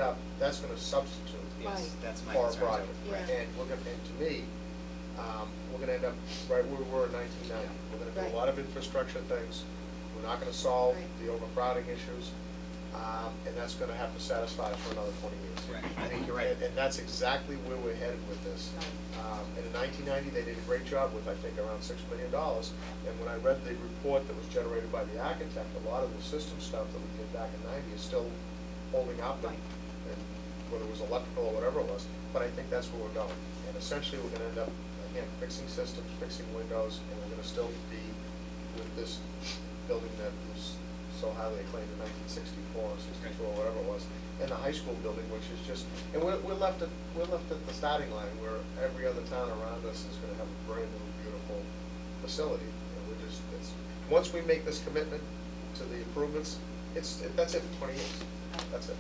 up, that's gonna substitute Yes, Right. that's my for a concern. project. Yeah. And we're gonna, and to me, we're gonna end up right where we were in 1990. We're gonna do Right. a lot of infrastructure things, we're not gonna solve Right. the overcrowding issues, and that's gonna have to satisfy us for another 20 years. Right. I think you're right. And that's exactly where we're headed with this. And in 1990, they did a great job with, I think, around $6 million. And when I read the report that was generated by the architect, a lot of the system stuff that we did back in 90 is still holding up, and whether it was electrical or whatever it was. But I think that's where we're going. And essentially, we're gonna end up, again, fixing systems, fixing windows, and we're gonna still be with this building that was so highly acclaimed in 1964, 62, or whatever it was, and the high school building, which is just, and we're left at the starting line where every other town around us is gonna have a brand new, beautiful facility. And we're just, once we make this commitment to the improvements, that's it for 20 years. That's it.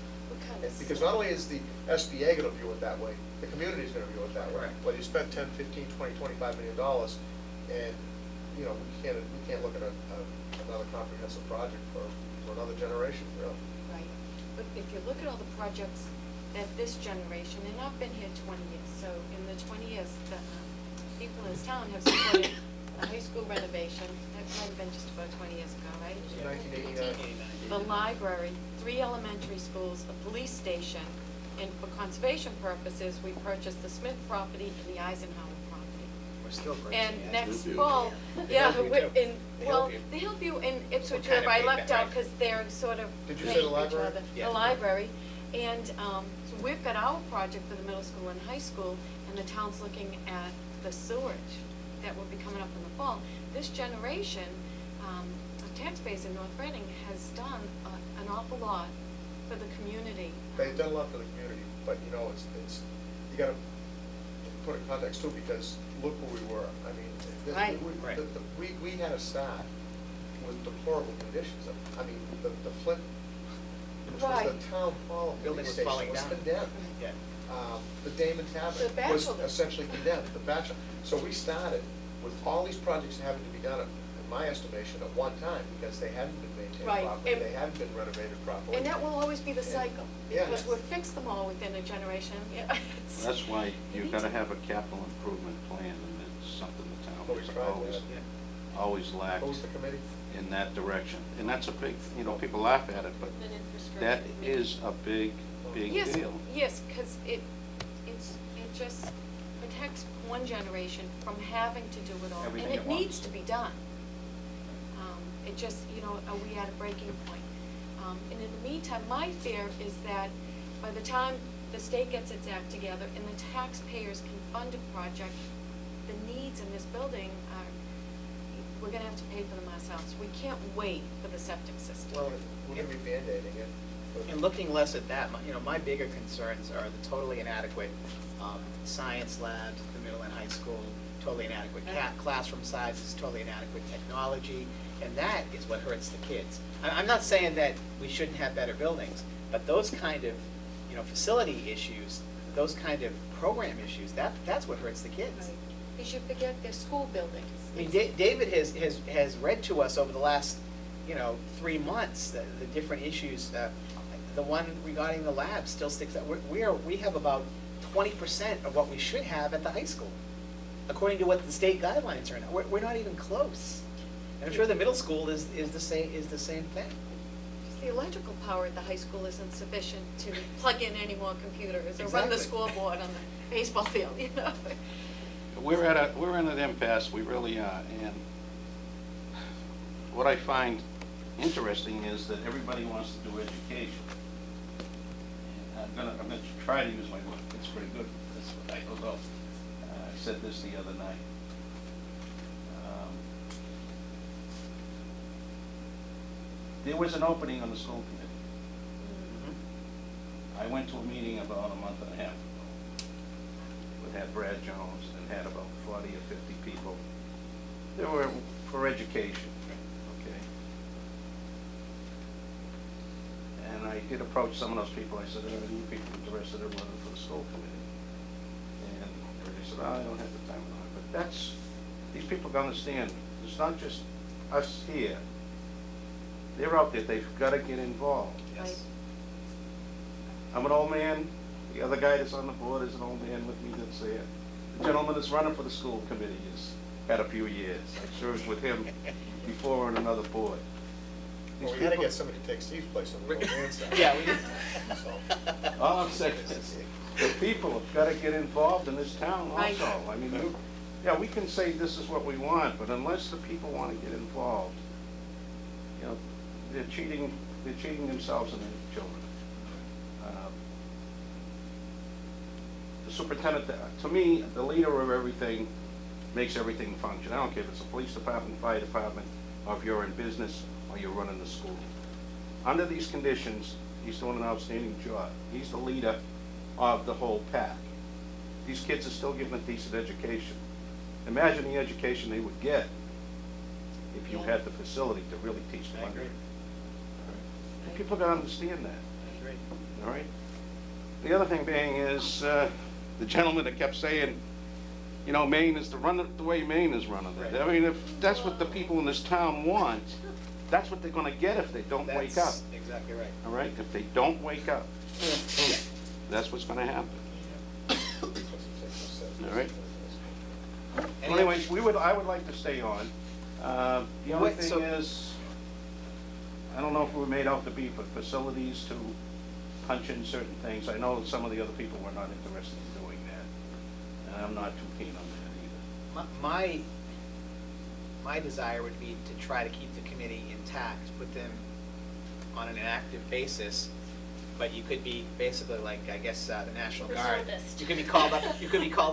Because not only is the SBA gonna view it that way, the community's gonna view it that way. Right. Well, you spend 10, 15, 20, $25 million, and, you know, we can't look at another comprehensive project for another generation, really. Right, but if you look at all the projects that this generation, and I've been here 20 years, so in the 20 years, the people in this town have supported a high school renovation, that might have been just about 20 years ago, right? It was 1989. The library, 3 elementary schools, a police station, and for conservation purposes, we purchased the Smith property and the Eisenhower property. We're still great. And yeah. next Hillview. fall, They yeah, help you we're too. in, They well, help you. the Hillview and Ipswich What kind River, of I payback, left out right? because they're sort of Did you paying say the for each library? other. Yeah. The library, and, so we've got our project for the middle school and high school, and the town's looking at the sewage that will be coming up in the fall. This generation, of taxpayers in North Reading has done an awful lot for the community. They've done a lot for the community, but, you know, you gotta put it in context too, because look where we were. I mean, Right. Right. we had a start with deplorable conditions. I mean, the Flint, which was Right. the town hall Building was station, falling was down. condemned. Yeah. The Damon Tavern The was Bachelor. essentially condemned, the Bachelor. So we started with all these projects having to be done, in my estimation, at one time, because they hadn't been maintained Right, properly, and- they hadn't been renovated properly. And that will always be the cycle, Yeah. because we'll fix them all within a generation, yeah. it's- That's why you you need gotta to- have a capital improvement plan, and it's something the town Always has tried always, that. Yeah. always lacked What was the committee? in that direction. And that's a big, you know, people laugh at it, but that is a big, big Yes, deal. yes, because it just protects one generation from having to do it all. Everything And at it once. needs to be done. It just, you know, are we at a breaking point? And in the meantime, my fear is that by the time the state gets its act together and the taxpayers can fund a project, the needs in this building are, we're gonna have to pay for them ourselves. We can't wait for the septic system. Well, We're gonna be Band-Aiding it. but- And looking less at that, my bigger concerns are the totally inadequate science labs at the middle and high school, totally inadequate classroom sizes, totally inadequate technology, and that is what hurts the kids. I'm not saying that we shouldn't have better buildings, but those kind of, you know, facility issues, those kind of program issues, that's what hurts the kids. Because you forget their school buildings. I mean, David has read to us over the last, you know, 3 months, the different issues. The one regarding the lab still sticks out. We have about 20% of what we should have at the high school, according to what the state guidelines are now. We're not even close. And I'm sure the middle school is the same thing. Because the electrical power at the high school isn't sufficient to plug in any more computers or run the Exactly. scoreboard on the baseball field, you know? We're in an impasse, we really are, and what I find interesting is that everybody wants to do education. And I'm gonna try to use my book, it's pretty good for this, but I don't know. I said this the other night. There was an opening on the school committee. I went to a meeting about a month and a half ago. We had Brad Jones and had about 40 or 50 people. They were for education, okay? And I did approach some of those people. I said, are you people interested in running for the school committee? And they said, I don't have the time. But these people gotta understand, it's not just us here. They're out there, they've gotta get involved. Yes. I'm an old man, the other guy that's on the board is an old man with me that's there. The gentleman that's running for the school committee has had a few years. I served with him before on another board. Well, we gotta get somebody to take Steve's place on the old man side. Yeah, we did. So, All I'm saying is, the people have got to get involved in this town Right. also. I mean, yeah, we can say this is what we want, but unless the people want to get involved, you know, they're cheating themselves and their children. The superintendent, to me, the leader of everything makes everything function. I don't care if it's a police department, fire department, or if you're in business or you're running the school. Under these conditions, he's doing an outstanding job. He's the leader of the whole pack. These kids are still getting a decent education. Imagine the education they would get if you Yeah. had the facility to really teach them. I agree. And people gotta understand that, I agree. all right? The other thing being is, the gentleman that kept saying, you know, Maine is the way Maine is running it. Right. I mean, if that's what the people in this town want, that's what they're gonna get if they don't wake up, That's exactly right. all right? If they don't wake up, that's what's gonna happen. All right. Well, anyways, I would like to stay on. The only Wait, so- thing is, I don't know if we were made out to be for facilities to punch in certain things. I know some of the other people were not interested in doing that, and I'm not too keen on that either. My desire would be to try to keep the committee intact, put them on an active basis, but you could be basically like, I guess, the National Guard. Reservist. You could be called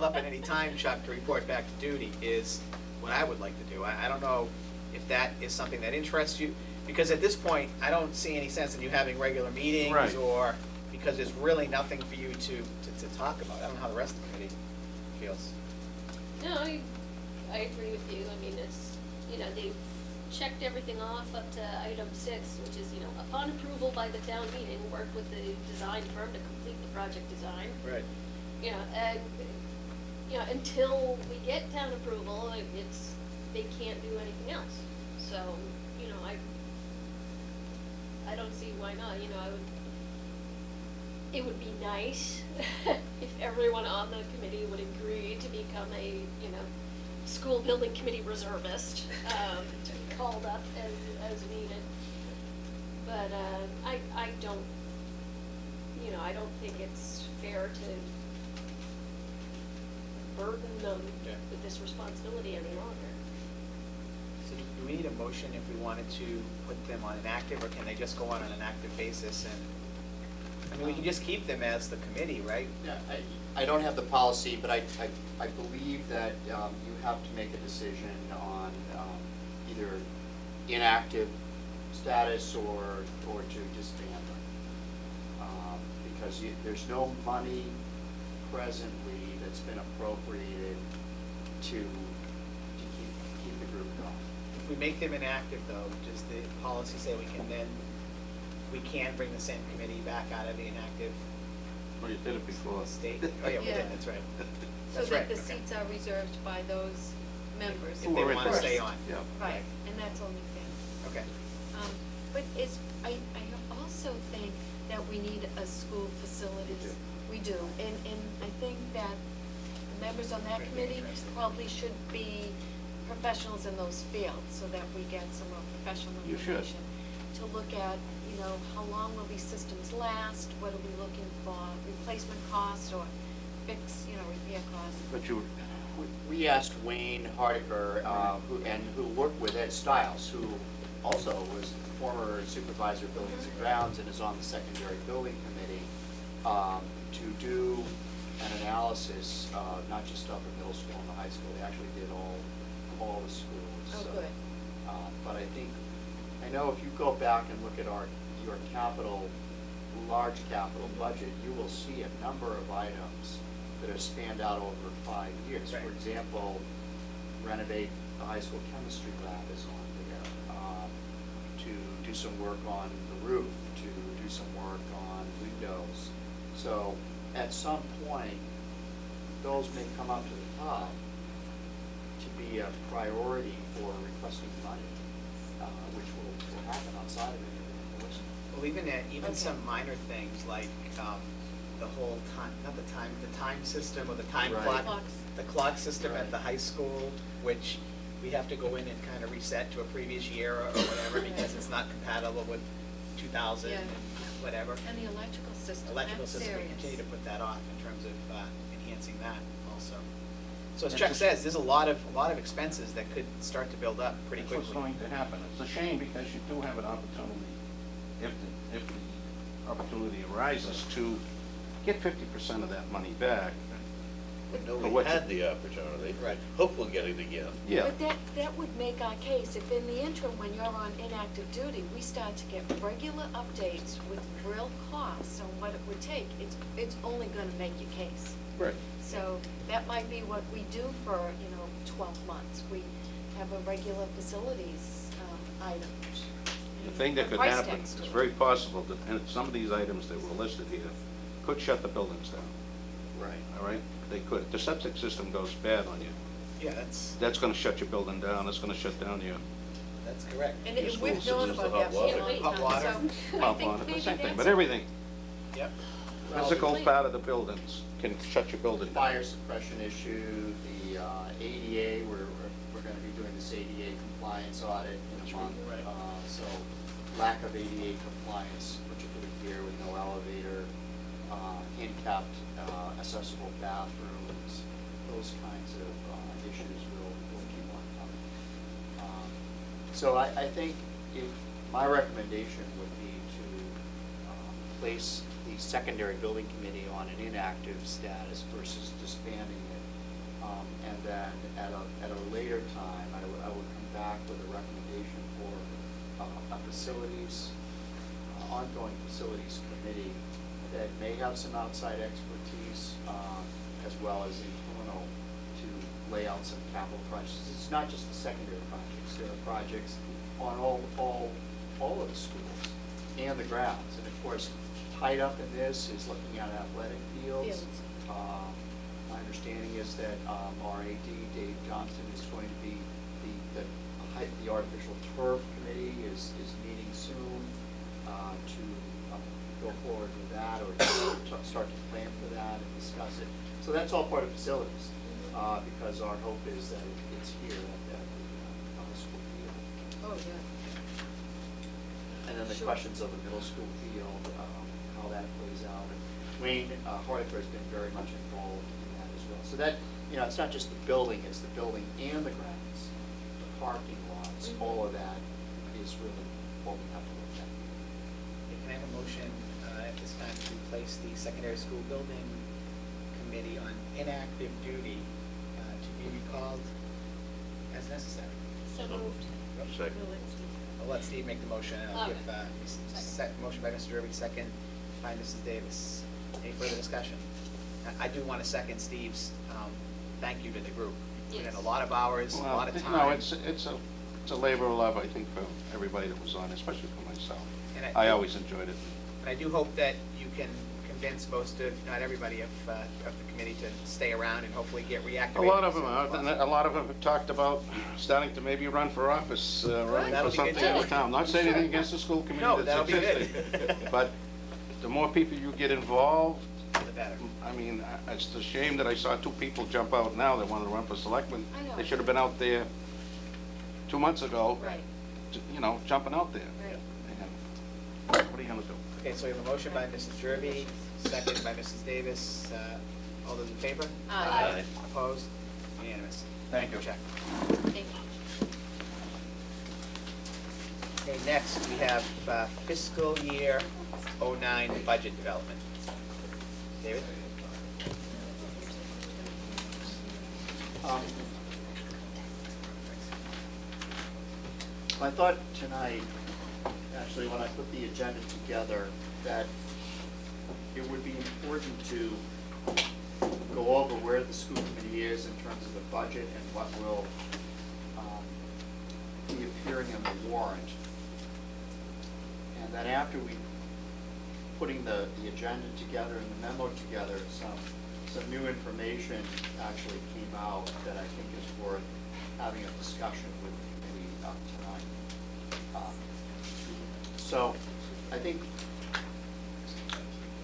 up at any time, Chuck, to report back to duty, is what I would like to do. I don't know if that is something that interests you, because at this point, I don't see any sense in you having regular meetings, Right. or, because there's really nothing for you to talk about. I don't know how the rest of the committee feels. No, I agree with you. I mean, it's, you know, they've checked everything off up to item 6, which is, you know, upon approval by the town meeting, work with the design firm to complete the project design. Right. You know, and, you know, until we get town approval, they can't do anything else. So, you know, I don't see why not, you know, it would be nice if everyone on the committee would agree to become a, you know, school building committee reservist, to be called up as needed. But, I don't, you know, I don't think it's fair to burden them Yeah. with this responsibility any longer. So do we need a motion if we wanted to put them on an active, or can they just go on an active basis? And, I mean, we can just keep them as the committee, right? Yeah, I don't have the policy, but I believe that you have to make a decision on either inactive status or to disband them. Because there's no money presently that's been appropriated to keep the group going. If we make them inactive, though, does the policy say we can bring the same committee back out of the inactive Well, you did it before. state? Oh, yeah, we Yeah. did, that's right. So That's that right, the okay. seats are reserved by those members. If they Who are want to stay interested. on. Yeah. Right, and that's only fair. Okay. But I also think that we need a school facilities. We do, and I think that the members on that Would be committee interesting. probably should be professionals in those fields, so that we get some more professional You should. information. To look at, you know, how long will these systems last, what are we looking for, replacement costs or repair costs? But you, We asked Wayne Hardiker, who worked with Ed Stiles, who also was the former supervisor of buildings and grounds and is on the secondary building committee, to do an analysis, not just of the middle school and the high school. They actually did all the schools. Oh, So, good. But I know if you go back and look at your large capital budget, you will see a number of items that are spanned out over 5 years. Right. For example, renovate the high school chemistry lab is on there, to do some work on the roof, to do some work on windows. So at some point, those may come up to the top to be a priority for requesting money, which will happen outside of it. Well, Well, even Okay. some minor things like, the whole time, not the time system or the time Right. clock. Clocks. The clock system at Right. the high school, which we have to go in and kind of reset to a previous year or whatever because it's not compatible with 2000 Yeah. and whatever. And the electrical system, Electrical that's system, we serious. continue to put that off in terms of enhancing that also. So as It's Chuck just- says, there's a lot of expenses that could start to build up pretty That's what's quickly. going to happen. It's a shame because you do have an opportunity, if the opportunity arises, to get 50% of that money back. We know But we what you- had the opportunity. Right. Hope we'll get it again. Yeah. But that would make our case, if in the interim, when you're on inactive duty, we start to get regular updates with real costs on what it would take, it's only gonna make your case. Right. So that might be what we do for, 12 months. We have a regular facilities item. The thing that A could price happen, tags to it's it. very possible that, and some of these items that were listed here could shut the buildings down, Right. all right? They could. If the septic system goes bad on you, Yeah, that's gonna shut your building down, it's gonna shut down your that's correct. And Your we've school known systems, about the that hot for water. a long Hot time, water. so I pump think on it, the maybe same thing, that's but a- everything. Yep. Physical Well, part of the buildings can shut your building down. Fire suppression issue, the ADA, we're gonna be doing this ADA compliance audit in a month. Right. So lack of ADA compliance, particularly here with no elevator, handicapped accessible bathrooms, those kinds of issues will keep on coming. So I think my recommendation would be to place the secondary building committee on an inactive status versus disbanding it. And then at a later time, I would come back with a recommendation for a facilities, ongoing facilities committee that may have some outside expertise, as well as internal to lay out some capital projects. It's not just the secondary projects, there are projects on all of the schools and the grounds. And of course, tied up in this is looking at athletic fields. Fields. My understanding is that our AD, Dave Johnson, is going to be, the artificial turf committee is meeting soon to go forward with that or to start to plan for that and discuss it. So that's all part of facilities, because our hope is that it's here at the high school field. Oh, yeah. And then the Sure. questions of the middle school field, how that plays out. And Wayne Hardiker has been very much involved in that as well. So that, it's not just the building, it's the building and the grounds, the parking lots, Mhm. all of that is really what we have to look at. Can I have a motion at this time to place the secondary school building committee on inactive duty to be recalled as necessary? So moved. Second. I'll let Steve make the motion, and I'll Okay. give, motion by Mr. Derby, second by Mrs. Davis. Any further discussion? I do want to second Steve's thank you to the group. Put in a Yes. lot of hours, a lot of time. No, it's a labor of love, I think, for everybody that was on, especially for myself. And I always enjoyed it. And I do hope that you can convince most of, not everybody, of the committee to stay around and hopefully get reactivated. A lot of them are, and a lot of them have talked about starting to maybe run for office, running That'll for be good something in the too. town. Not saying anything against the school committee No, that's that'll be good. existing. But the more people you get involved, The better. I mean, it's a shame that I saw two people jump out now that wanted to run for selectman. I know. They should have been out there 2 months ago, Right, jumping out there. right. And what are you gonna do? Okay, so we have a motion by Mrs. Derby, second by Mrs. Davis. All those in favor? Aye. Opposed? Unanimous. Thank you. Check. Thank you. Okay, next, we have fiscal year '09 budget development. David? I thought tonight, actually, when I put the agenda together, that it would be important to go over where the school committee is in terms of the budget and what will be appearing in the warrant. And then after we, putting the agenda together and the memo together, some new information actually came out that I think is worth having a discussion with the committee tonight. So I think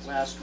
last